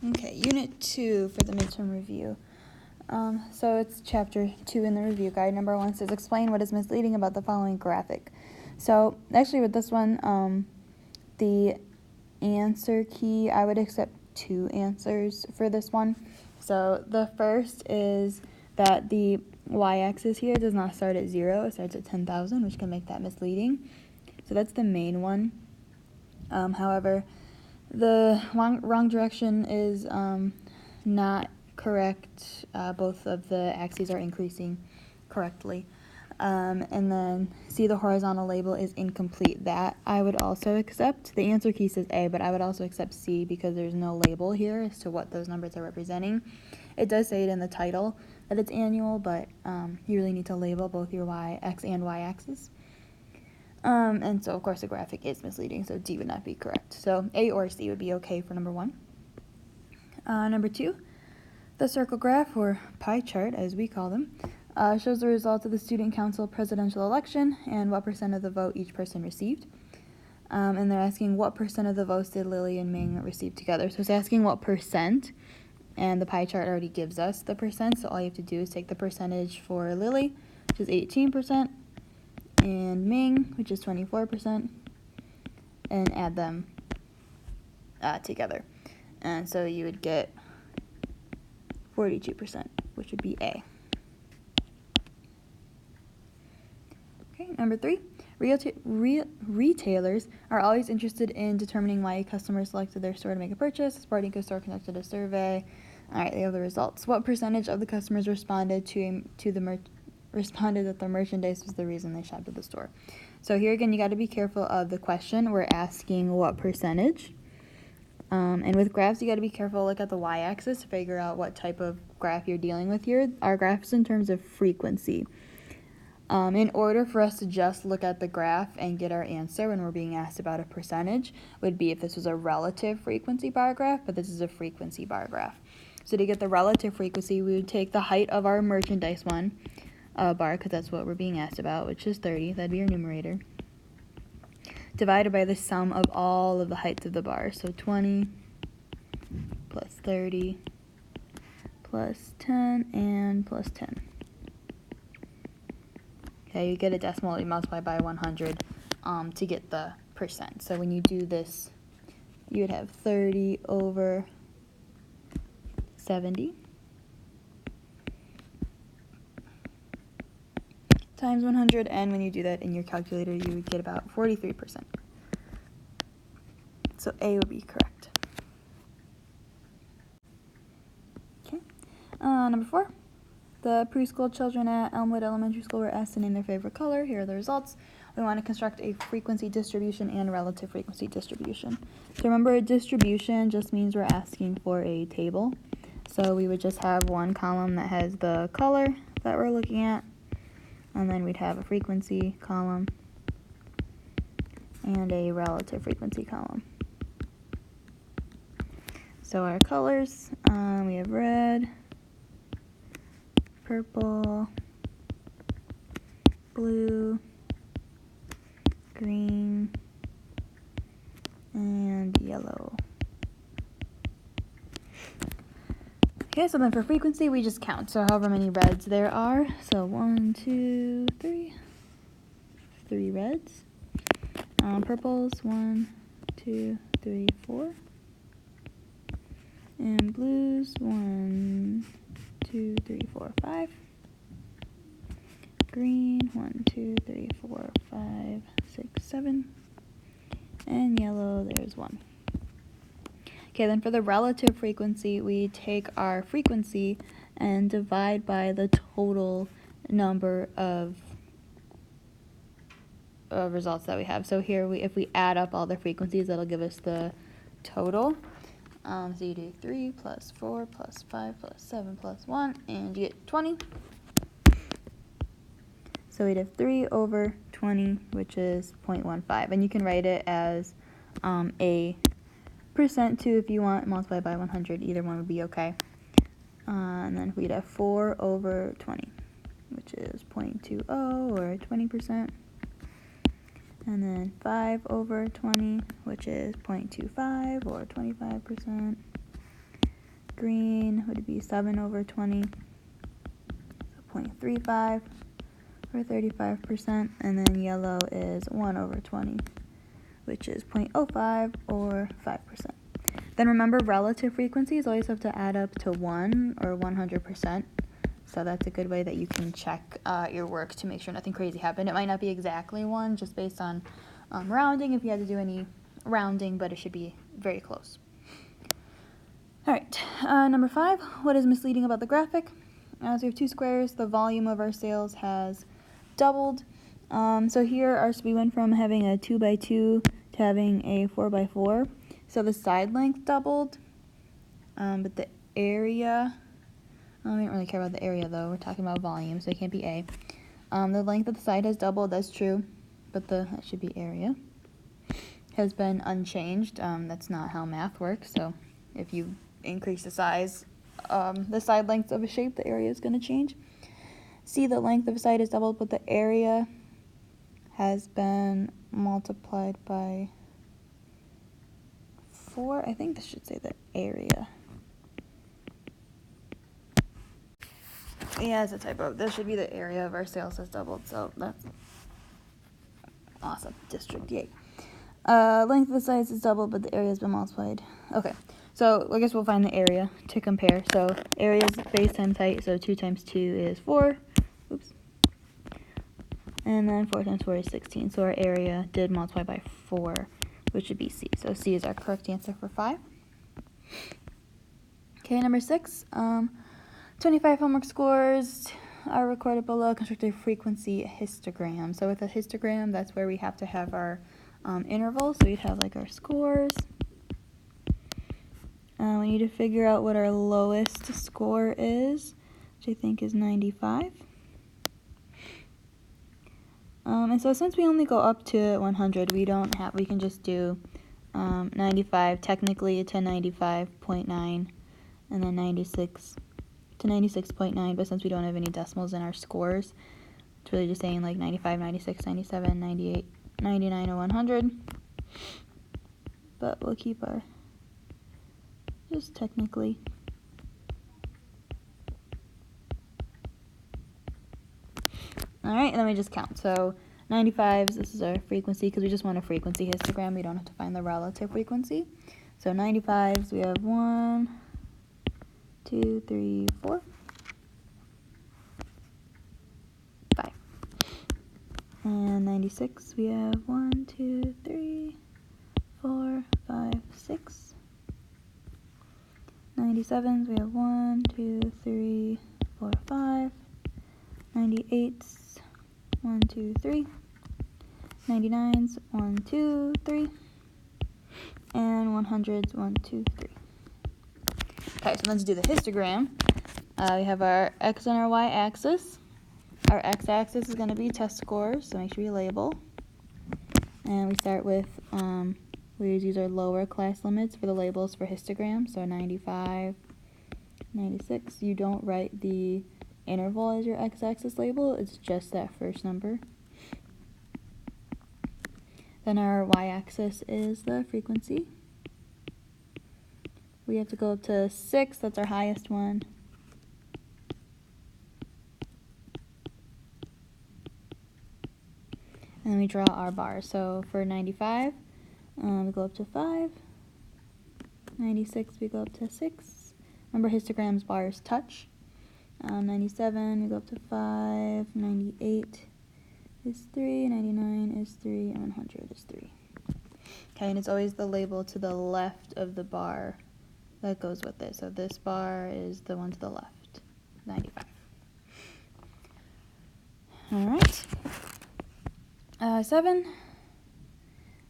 Okay, Unit 2 for the midterm review. So it's Chapter 2 in the review guide. Number 1 says, explain what is misleading about the following graphic. So actually with this one, the answer key, I would accept 2 answers for this one. So the first is that the y-axis here does not start at 0, it starts at 10,000, which can make that misleading. So that's the main one. However, the wrong direction is not correct. Both of the axes are increasing correctly. And then see the horizontal label is incomplete. That I would also accept. The answer key says A, but I would also accept C because there's no label here as to what those numbers are representing. It does say it in the title that it's annual, but you really need to label both your X and Y axis. And so, of course, the graphic is misleading, so D would not be correct. So A or C would be okay for number 1. Number 2, the circle graph, or pie chart, as we call them, shows the results of the student council presidential election and what % of the vote each person received. And they're asking what % of the votes did Lily and Ming receive together. So it's asking what %, and the pie chart already gives us the %, so all you have to do is take the percentage for Lily, which is 18%, and Ming, which is 24%, and add them together. And so you would get 42%, which would be A. Okay, number 3, retailers are always interested in determining why a customer selected their store to make a purchase. The Sporting Goods store conducted a survey. All right, they have the results. What percentage of the customers responded that the merchandise was the reason they shopped at the store? So here again, you got to be careful of the question. We're asking what percentage. And with graphs, you got to be careful. Look at the y-axis to figure out what type of graph you're dealing with here. Our graph is in terms of frequency. In order for us to just look at the graph and get our answer when we're being asked about a percentage would be if this was a relative frequency bar graph, but this is a frequency bar graph. So to get the relative frequency, we would take the height of our merchandise one bar, because that's what we're being asked about, which is 30. That'd be your numerator. Divided by the sum of all of the heights of the bar. So 20 plus 30 plus 10 and plus 10. Okay, you get a decimal, you multiply by 100 to get the percent. So when you do this, you would have 30 over 70 times 100, and when you do that in your calculator, you would get about 43%. So A would be correct. Okay, number 4. The preschool children at Elmwood Elementary School were asked to name their favorite color. Here are the results. We want to construct a frequency distribution and relative frequency distribution. So remember, a distribution just means we're asking for a table. So we would just have one column that has the color that we're looking at, and then we'd have a frequency column and a relative frequency column. So our colors, we have red, purple, blue, green, and yellow. Okay, so then for frequency, we just count. So however many reds there are. So 1, 2, 3. 3 reds. Purples, 1, 2, 3, 4. And blues, 1, 2, 3, 4, 5. Green, 1, 2, 3, 4, 5, 6, 7. And yellow, there's 1. Okay, then for the relative frequency, we take our frequency and divide by the total number of results that we have. So here, if we add up all the frequencies, that'll give us the total. So you do 3 plus 4 plus 5 plus 7 plus 1, and you get 20. So we'd have 3 over 20, which is 0.15. And you can write it as a percent too if you want, multiply by 100. Either one would be okay. And then we'd have 4 over 20, which is 0.20 or 20%. And then 5 over 20, which is 0.25 or 25%. green would be 7 over 20, so 0.35 or 35%, and then yellow is 1 over 20, which is 0.05 or 5%. Then remember, relative frequencies always have to add up to 1 or 100%. So that's a good way that you can check your work to make sure nothing crazy happened. It might not be exactly 1, just based on rounding, if you had to do any rounding, but it should be very close. All right, number 5, what is misleading about the graphic? So we have 2 squares. The volume of our sales has doubled. So here we went from having a 2 by 2 to having a 4 by 4. So the side length doubled, but the area, we don't really care about the area though, we're talking about volume, so it can't be A. The length of the side has doubled, that's true, but that should be area, has been unchanged. That's not how math works, so if you increase the size, the side length of a shape, the area is going to change. C, the length of a side is doubled, but the area has been multiplied by 4. I think this should say the area. Yeah, it's a typo. This should be the area of our sales has doubled, so that's awesome. District, yay. Length of the size is doubled, but the area has been multiplied. Okay, so I guess we'll find the area to compare. So area is base times height, so 2 times 2 is 4. Oops. And then 4 times 4 is 16. So our area did multiply by 4, which would be C. So C is our correct answer for 5. Okay, number 6. 25 homework scores are recorded below. Construct a frequency histogram. So with a histogram, that's where we have to have our intervals. So we'd have like our scores. We need to figure out what our lowest score is, which I think is 95. And so since we only go up to 100, we can just do 95 technically to 95.9, and then 96 to 96.9, but since we don't have any decimals in our scores, it's really just saying like 95, 96, 97, 98, 99, or 100. But we'll keep our just technically. All right, and then we just count. So 95s, this is our frequency because we just want a frequency histogram. We don't have to find the relative frequency. So 95s, we have 1, 2, 3, 4, 5. And 96, we have 1, 2, 3, 4, 5, 6. 97s, we have 1, 2, 3, 4, 5. 98s, 1, 2, 3. 99s, 1, 2, 3. And 100s, 1, 2, 3. Okay, so let's do the histogram. We have our x and our y axis. Our x-axis is going to be test scores, so make sure you label. And we start with, we use our lower class limits for the labels for histogram, so 95, 96. You don't write the interval as your x-axis label, it's just that first number. Then our y-axis is the frequency. We have to go up to 6, that's our highest one. And then we draw our bars. So for 95, we go up to 5. 96, we go up to 6. Remember, histograms bars touch. 97, we go up to 5. 98 is 3. 99 is 3. And 100 is 3. Okay, and it's always the label to the left of the bar that goes with it. So this bar is the one to the left, 95. All right. 7,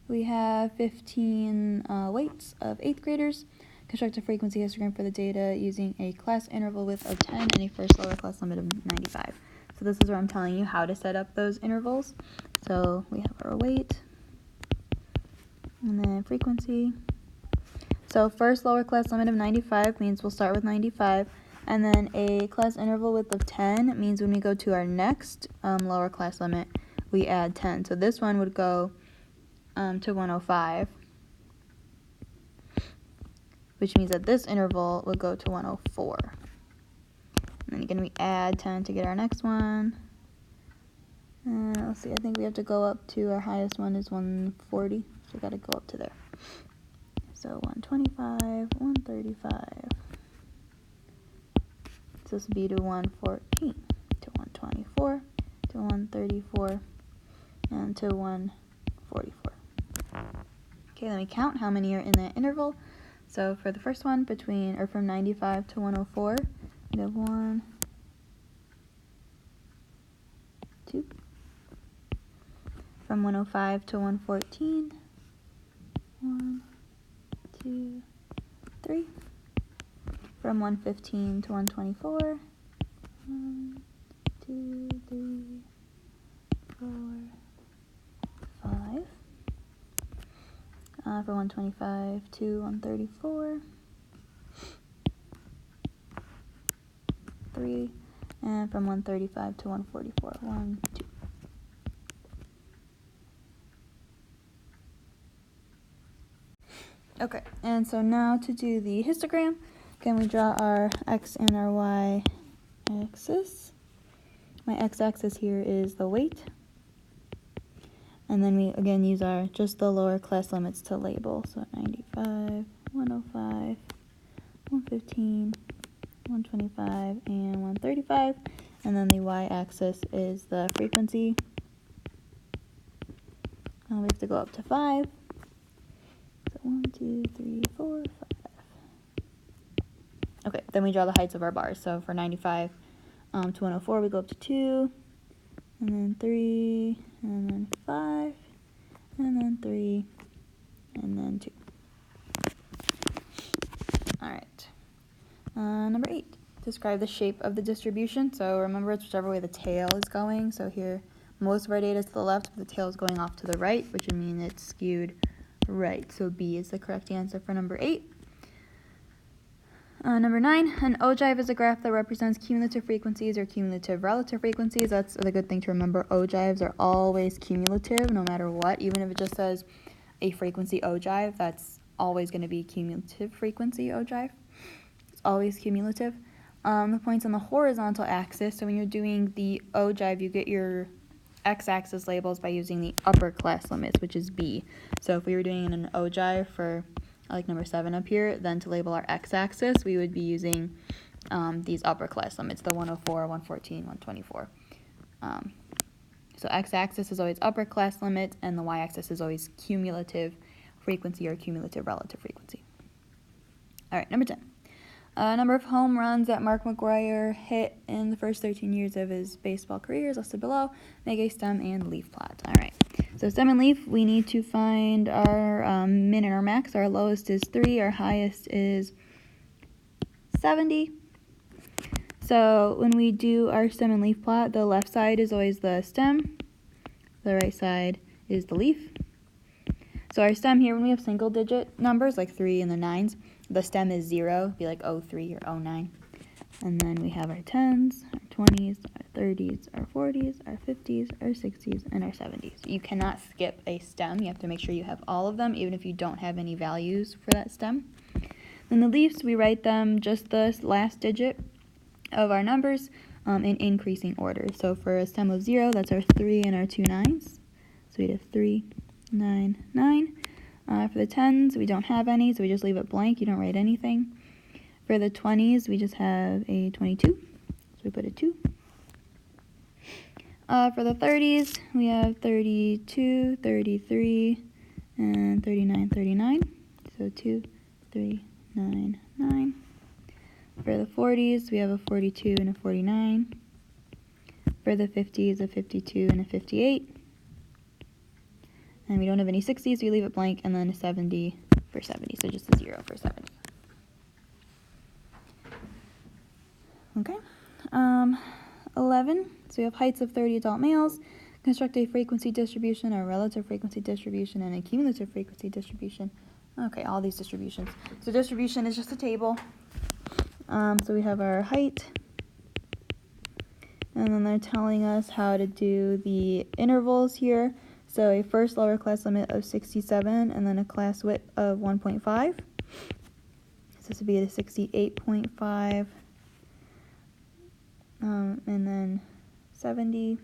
we have 15 weights of 8th graders. Construct a frequency histogram for the data using a class interval width of 10 and a first lower class limit of 95. So this is where I'm telling you how to set up those intervals. So we have our weight, and then frequency. So first lower class limit of 95 means we'll start with 95, and then a class interval width of 10 means when we go to our next lower class limit, we add 10. So this one would go to 105. which means that this interval would go to 104. And then again, we add 10 to get our next one. Let's see, I think we have to go up to, our highest one is 140, so we got to go up to there. So 125, 135. So this would be to 114, to 124, to 134, and to 144. Okay, then we count how many are in that interval. So for the first one, from 95 to 104, we have 1, 2. From 105 to 114, 1, 2, 3. From 115 to 124, 1, 2, 3, 4, 5. From 125 to 134, 3. And from 135 to 144, 1, 2. Okay, and so now to do the histogram, again we draw our x and our y axis. My x-axis here is the weight. And then we again use just the lower class limits to label. So 95, 105, 115, 125, and 135. And then the y-axis is the frequency. We have to go up to 5. So 1, 2, 3, 4, 5. Okay, then we draw the heights of our bars. So for 95 to 104, we go up to 2, and then 3, and then 5, and then 3, and then 2. All right. Number 8, describe the shape of the distribution. So remember, it's whichever way the tail is going. So here, most of our data is to the left, but the tail is going off to the right, which would mean it's skewed right. So B is the correct answer for number 8. Number 9, an ogive is a graph that represents cumulative frequencies or cumulative relative frequencies. That's the good thing to remember. Ogives are always cumulative, no matter what. Even if it just says a frequency ogive, that's always going to be cumulative frequency ogive. It's always cumulative. The points on the horizontal axis, so when you're doing the ogive, you get your x-axis labels by using the upper class limits, which is B. So if we were doing an ogive for like number 7 up here, then to label our x-axis, we would be using these upper class limits, the 104, 114, 124. So x-axis is always upper class limit, and the y-axis is always cumulative frequency or cumulative relative frequency. All right, number 10. Number of home runs that Mark McGwire hit in the first 13 years of his baseball career is listed below. Make a stem and leaf plot. All right. So stem and leaf, we need to find our min and our max. Our lowest is 3. Our highest is 70. So when we do our stem and leaf plot, the left side is always the stem. The right side is the leaf. So our stem here, when we have single digit numbers like 3 and the 9s, the stem is 0, it'd be like 03 or 09. And then we have our 10s, our 20s, our 30s, our 40s, our 50s, our 60s, and our 70s. You cannot skip a stem. You have to make sure you have all of them, even if you don't have any values for that stem. Then the leaves, we write them just the last digit of our numbers in increasing order. So for a stem of 0, that's our 3 and our 2 9s. So we'd have 3, 9, 9. For the 10s, we don't have any, so we just leave it blank. You don't write anything. For the 20s, we just have a 22, so we put a 2. For the 30s, we have 32, 33, and 39, 39. So 2, 3, 9, 9. For the 40s, we have a 42 and a 49. For the 50s, a 52 and a 58. And we don't have any 60s, so we leave it blank, and then a 70 for 70, so just a 0 for 70. Okay. 11, so we have heights of 30 adult males. Construct a frequency distribution, a relative frequency distribution, and a cumulative frequency distribution. Okay, all these distributions. So distribution is just a table. So we have our height, and then they're telling us how to do the intervals here. So a first lower class limit of 67, and then a class width of 1.5. this would be at 68.5, and then 70,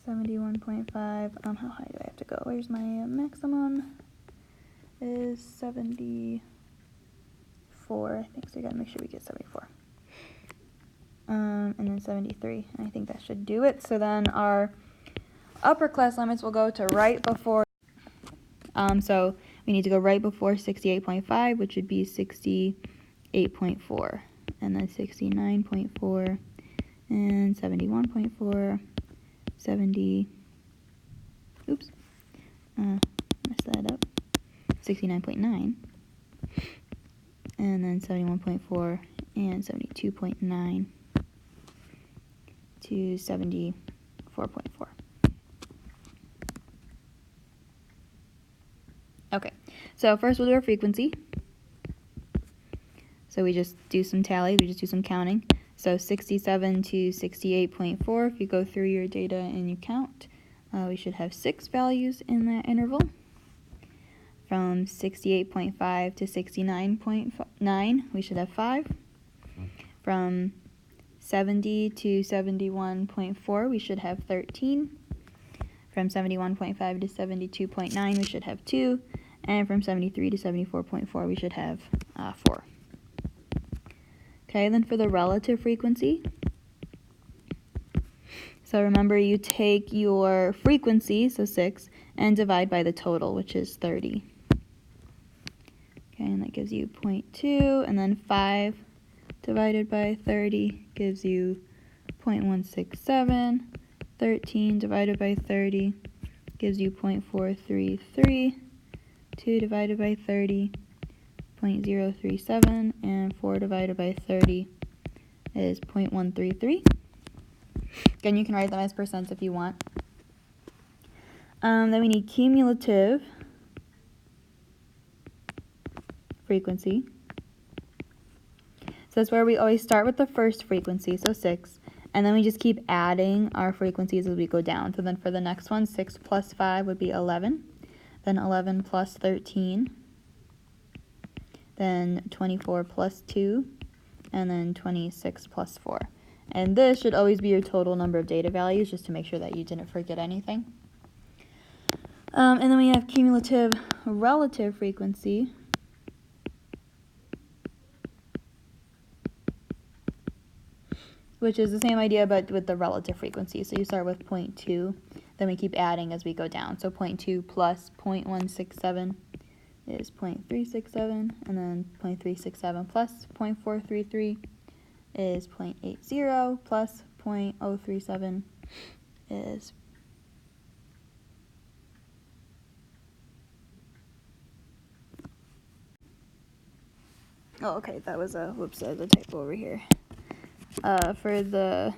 71.5, how high do I have to go? Where's my maximum? Is 74, I think, so we gotta make sure we get 74. And then 73, and I think that should do it. So then our upper class limits will go to right before, so we need to go right before 68.5, which would be 68.4, and then 69.4, and 71.4, 70, oops, messed that up, 69.9, and then 71.4, and 72.9, to 74.4. Okay, so first we'll do our frequency. So we just do some tallies, we just do some counting. So 67 to 68.4, if you go through your data and you count, we should have 6 values in that interval. From 68.5 to 69.9, we should have 5. From 70 to 71.4, we should have 13. From 71.5 to 72.9, we should have 2. And from 73 to 74.4, we should have 4. Okay, then for the relative frequency, so remember you take your frequency, so 6, and divide by the total, which is 30. Okay, and that gives you 0.2, and then 5 divided by 30 gives you 0.167. 13 divided by 30 gives you 0.433. 2 divided by 30, 0.037, and 4 divided by 30 is 0.133. Again, you can write them as percents if you want. Then we need cumulative frequency. So that's where we always start with the first frequency, so 6, and then we just keep adding our frequencies as we go down. So then for the next one, 6 plus 5 would be 11, then 11 plus 13, then 24 plus 2, and then 26 plus 4. And this should always be your total number of data values, just to make sure that you didn't forget anything. And then we have cumulative relative frequency. Which is the same idea, but with the relative frequency. So you start with 0.2, then we keep adding as we go down. So 0.2 plus 0.167 is 0.367, and then 0.367 plus 0.433 is 0.80, plus 0.037 is that was a typo over here. For the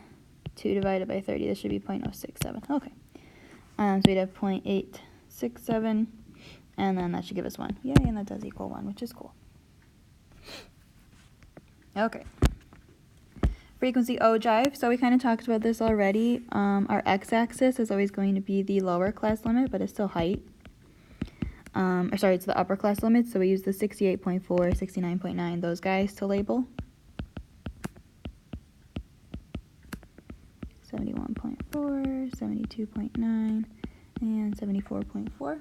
2 divided by 30, this should be 0.067. Okay. So we'd have 0.867, and then that should give us 1. Yay, and that does equal 1, which is cool. Okay. Frequency ogive. So we kind of talked about this already. Our x-axis is always going to be the lower class limit, but it's still height. It's the upper class limit, so we use the 68.4, 69.9, those guys to label. 71.4, 72.9, and 74.4.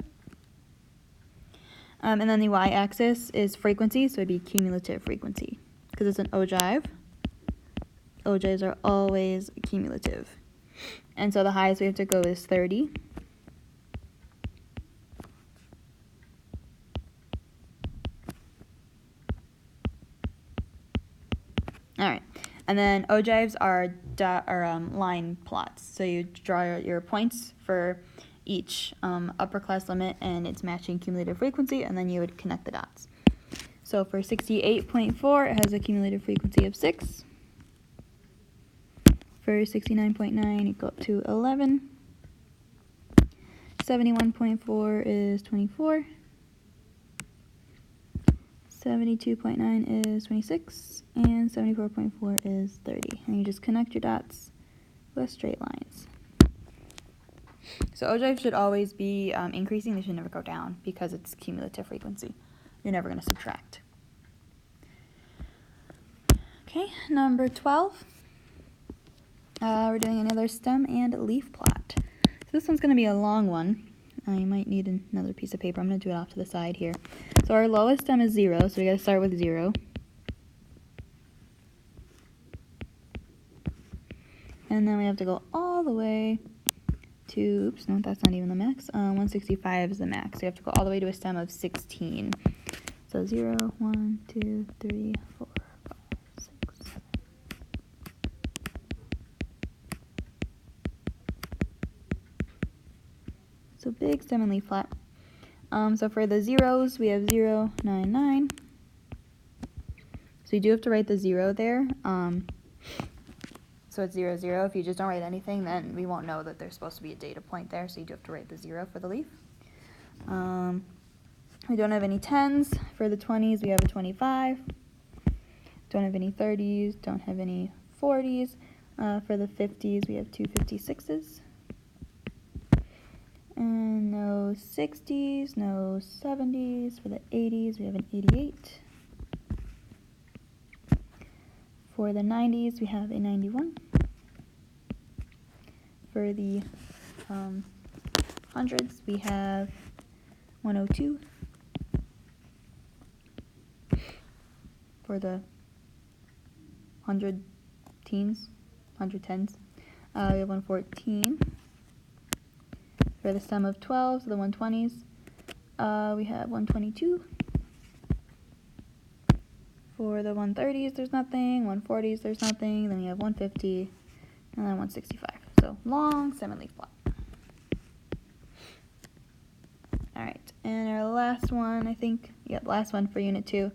And then the y-axis is frequency, so it'd be cumulative frequency. Because it's an ogive. Ogives are always cumulative. And so the highest we have to go is 30. All right. And then ogives are line plots. So you draw your points for each upper class limit, and it's matching cumulative frequency, and then you would connect the dots. So for 68.4, it has a cumulative frequency of 6. For 69.9, it go up to 11. 71.4 is 24. 72.9 is 26, and 74.4 is 30. And you just connect your dots with straight lines. So ogive should always be increasing. They should never go down because it's cumulative frequency. you're never going to subtract. Okay, number 12. We're doing another stem and leaf plot. So this one's going to be a long one. You might need another piece of paper. I'm going to do it off to the side here. So our lowest stem is 0, so we got to start with 0. And then we have to go all the way to, oops, no, that's not even the max. 165 is the max. So you have to go all the way to a stem of 16. So 0, 1, 2, 3, 4, 5, 6. So big stem and leaf flat. So for the zeros, we have 0, 9, 9. So you do have to write the 0 there. So it's 0, 0. If you just don't write anything, then we won't know that there's supposed to be a data point there. So you do have to write the 0 for the leaf. We don't have any 10s. For the 20s, we have a 25. Don't have any 30s. Don't have any 40s. For the 50s, we have two 56s. And no 60s, no 70s. For the 80s, we have an 88. For the 90s, we have a 91. For the hundreds, we have 102. For the 100 teens, 110s, we have 114. For the sum of 12s, the 120s, we have 122. For the 130s, there's nothing. 140s, there's nothing. Then we have 150, and then 165. So long stem and leaf plot. All right, and our last one, I think, last one for Unit 2.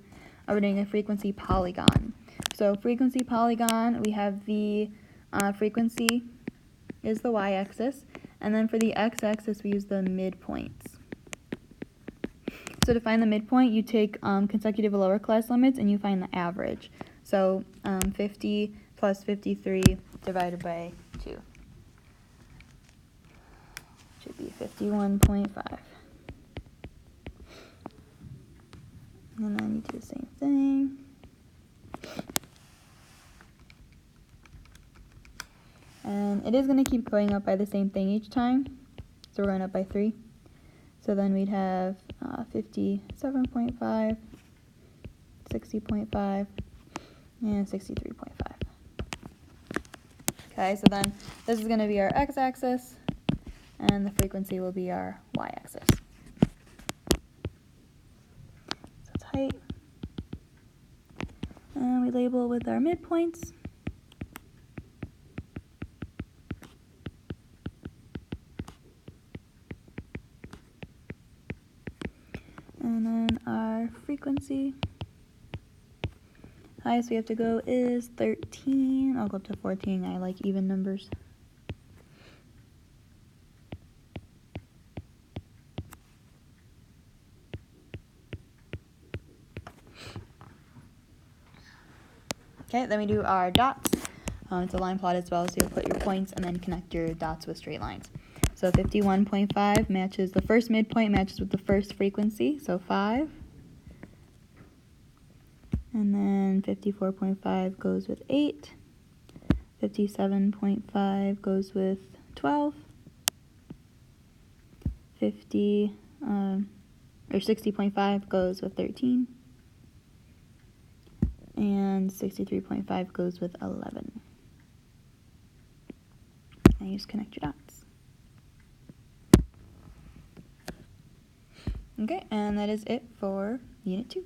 We're doing a frequency polygon. So frequency polygon, we have the frequency is the y-axis, and then for the x-axis, we use the midpoints. So to find the midpoint, you take consecutive lower class limits and you find the average. So 50 plus 53 divided by 2 should be 51.5. And then you do the same thing. And it is going to keep going up by the same thing each time. So we're going up by 3. So then we'd have 57.5, 60.5, and 63.5. Okay, so then this is going to be our x-axis, and the frequency will be our y-axis. So it's height. And we label with our midpoints. And then our frequency, highest we have to go is 13. I'll go up to 14. I like even numbers. Okay, then we do our dots. It's a line plot as well, so you'll put your points and then connect your dots with straight lines. So 51.5 matches, the first midpoint matches with the first frequency, so 5. And then 54.5 goes with 8. 57.5 goes with 12. 60.5 goes with 13. And 63.5 goes with 11. And you just connect your dots. Okay, and that is it for Unit 2.